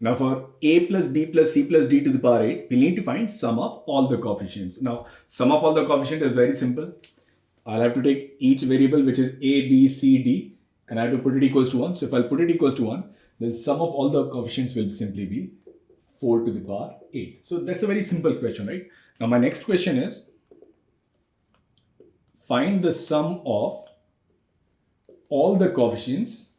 Now for a plus b plus c plus d to the power 8, we need to find sum of all the coefficients. Now sum of all the coefficients is very simple. I'll have to take each variable which is a, b, c, d and I have to put it equals to 1. So if I'll put it equals to 1, then sum of all the coefficients will simply be 4 to the power 8. So that's a very simple question, right? Now my next question is, find the sum of all the coefficients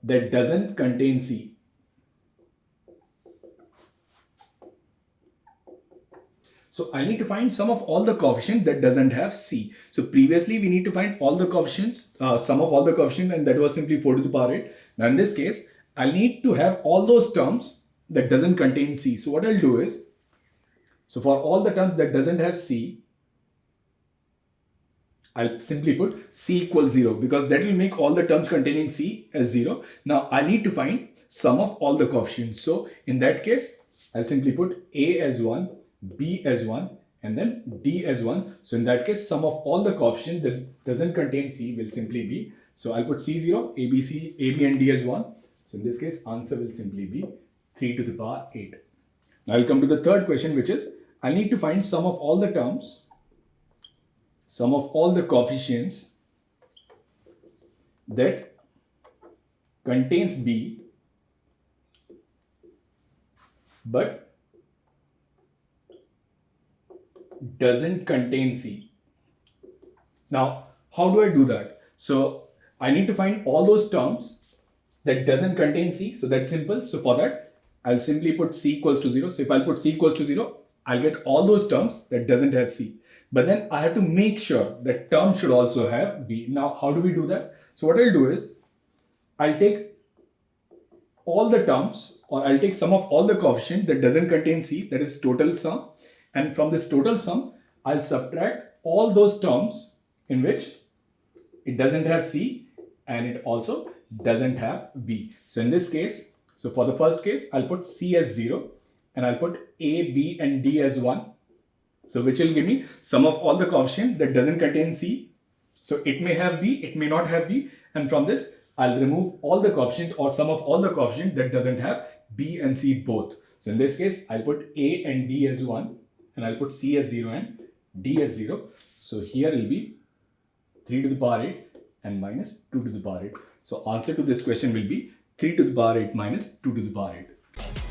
that doesn't contain c. So I need to find sum of all the coefficients that doesn't have c. So previously we need to find all the coefficients, sum of all the coefficients, and that was simply 4 to the power 8. Now in this case, I need to have all those terms that doesn't contain c. So what I'll do is, so for all the terms that doesn't have c, I'll simply put c equals 0 because that will make all the terms containing c as 0. Now I need to find sum of all the coefficients. So in that case, I'll simply put a as 1, b as 1 and then d as 1. So in that case, sum of all the coefficients that doesn't contain c will simply be, so I'll put c0, a, b and d as 1. So in this case, answer will simply be 3 to the power 8. Now I'll come to the third question, which is, I need to find sum of all the terms, sum of all the coefficients that contains b but doesn't contain c. Now how do I do that? So I need to find all those terms that doesn't contain c. So that's simple. So for that, I'll simply put c equals to 0. So if I'll put c equals to 0, I'll get all those terms that doesn't have c. But then I have to make sure that term should also have b. Now, how do we do that? So what I'll do is, I'll take all the terms, or I'll take sum of all the coefficient that doesn't contain c, that is total sum. And from this total sum, I'll subtract all those terms in which it doesn't have c and it also doesn't have b. So in this case, so for the first case, I'll put c as 0 and I'll put a, b and d as 1. So which will give me sum of all the coefficient that doesn't contain c. So it may have b, it may not have b. And from this, I'll remove all the coefficient or sum of all the coefficient that doesn't have b and c both. So in this case, I'll put a and d as 1 and I'll put c as 0 and d as 0. So here will be 3 to the power 8 and minus 2 to the power 8. So answer to this question will be 3 to the power 8 minus 2 to the power 8.